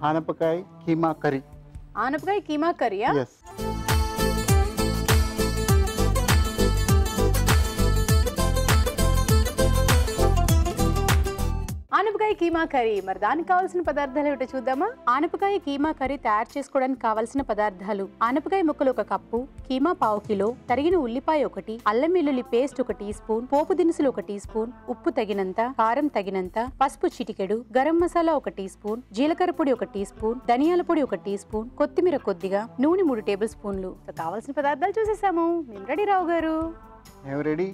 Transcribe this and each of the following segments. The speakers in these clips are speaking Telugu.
ఆనపకాయ కీమా కర్రీ. ఆనపకాయ కీమా కర్రీయా? ఎస్. ఆనపకాయ కీమా కర్రీ. మరి దానికి కావాల్సిన పదార్థాలు ఏమిటో చూద్దామా? ఆనపకాయ కీమా కర్రీ తయారు చేసుకోవడానికి కావాల్సిన పదార్థాలు: ఆనపకాయ ముక్కలు 1 కప్పు, కీమా 1/2 కిలో, తరిగిన ఉల్లిపాయ 1, అల్లం వెల్లుల్లి పేస్ట్ 1 టీ స్పూన్, పోపు దినుసులు 1 టీ స్పూన్, ఉప్పు తగినంత, కారం తగినంత, పసుపు చిటికెడు, గరం మసాలా 1 టీ స్పూన్, జీలకర్ర పొడి 1 టీ స్పూన్, ధనియాల పొడి 1 టీ స్పూన్, కొత్తిమీర కొద్దిగా, నూనె 3 టేబుల్ స్పూన్లు. కావాల్సిన పదార్థాలు చూసేసాము. మేము రెడీ రావు గారు. మేము రెడీ.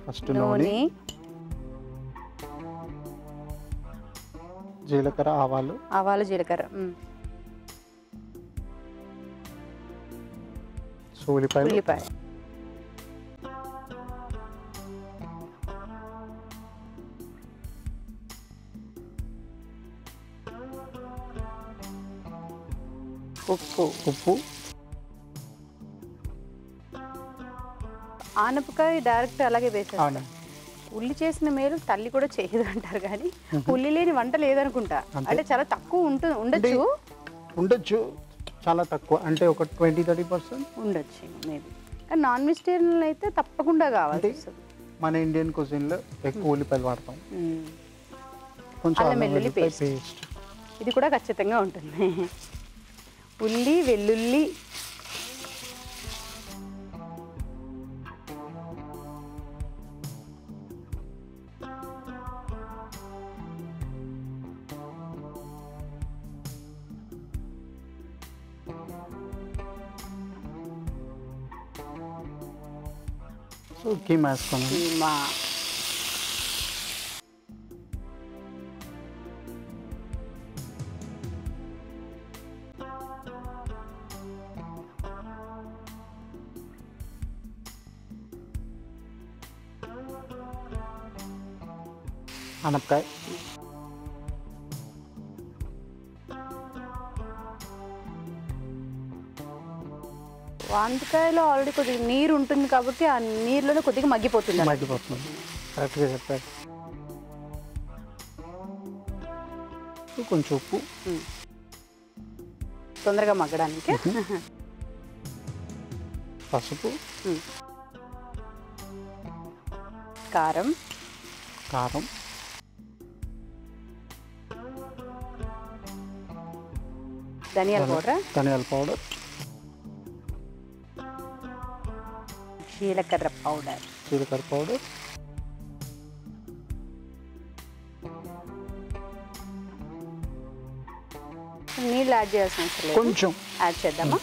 ఫస్ట్ నూనె, జీలకర్ర, ఆవాలు, జీలకర్ర, ఉల్లిపాయ, ఉప్పు. ఆనపకాయ డైరెక్ట్ అలాగే వేసేస్తాను. ఉల్లి చేసిన మేలు తల్లి కూడా చేయదు అంటారు, కానీ ఉల్లి లేని వంట లేదనుకుంటా. అంటే చాలా తక్కువ ఉండొచ్చు, చాలా తక్కువ, అంటే ఒక 20-30% ఉండొచ్చు మేబీ. కానీ నాన్ వెజిటేరియన్ అయితే తప్పకుండా కావాలి. మన ఇండియన్ కుజిన్లో ఎక్కువ ఉల్లిపాయలు వాడతాం. కొంచెం అల్లం వెల్లుల్లి పేస్ట్, ఇది కూడా ఖచ్చితంగా ఉంటుంది. ఉల్లి, వెల్లుల్లి, కీమా వేసుకున్నాం. కీమా ఆనపకాయ, వంకాయలో ఆల్రెడీ కొద్దిగా నీరు ఉంటుంది కాబట్టి ఆ నీరులో కొద్దిగా మగ్గిపోతుంది. కరెక్ట్గా చెప్పారు. కొంచెం ఉప్పు తొందరగా మగ్గడానికి, పసుపు, కారం, ధనియాల పౌడర్, జీలకర్ర పౌడర్, నీళ్ళు యాడ్ చేయాల్సిన అవసరం లేదు, కొంచెం యాడ్ చేద్దామా?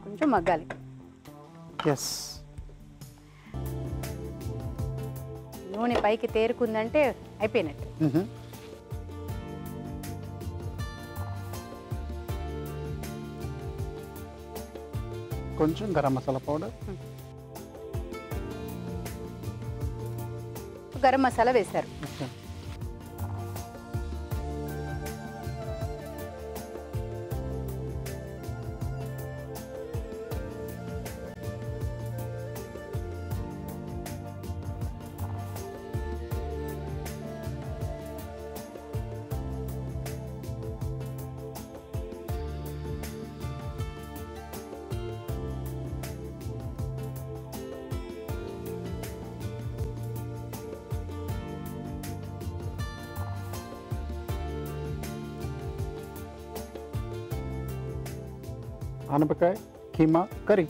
కొంచెం మగ్గాలి. ఎస్. నూనె పైకి తేరుకుందంటే అయిపోయినట్టు. కొంచెం గరం మసాలా పౌడర్, గరం మసాలా వేశారు. ఆనపకాయ కీమా కర్రీ.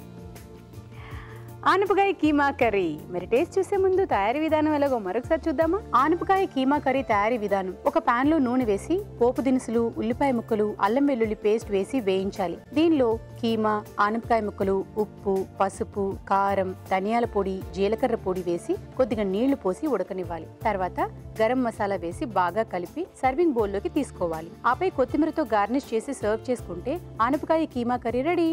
ఆనపకాయ కీమా కర్రీ. మరి టేస్ట్ చూసే ముందు తయారీ విధానం ఎలాగో మరొకసారి చూద్దామా. ఆనపకాయ కీమా కర్రీ తయారీ విధానం: ఒక పాన్ లో నూనె వేసి పోపు దినుసులు, ఉల్లిపాయ ముక్కలు, అల్లం వెల్లుల్లి పేస్ట్ వేసి వేయించాలి. దీనిలో కీమా, ఆనపకాయ ముక్కలు, ఉప్పు, పసుపు, కారం, ధనియాల పొడి, జీలకర్ర పొడి వేసి కొద్దిగా నీళ్లు పోసి ఉడకనివ్వాలి. తర్వాత గరం మసాలా వేసి బాగా కలిపి సర్వింగ్ బౌల్ లోకి తీసుకోవాలి. ఆపై కొత్తిమీరతో గార్నిష్ చేసి సర్వ్ చేసుకుంటే ఆనపకాయ కీమా కర్రీ రెడీ.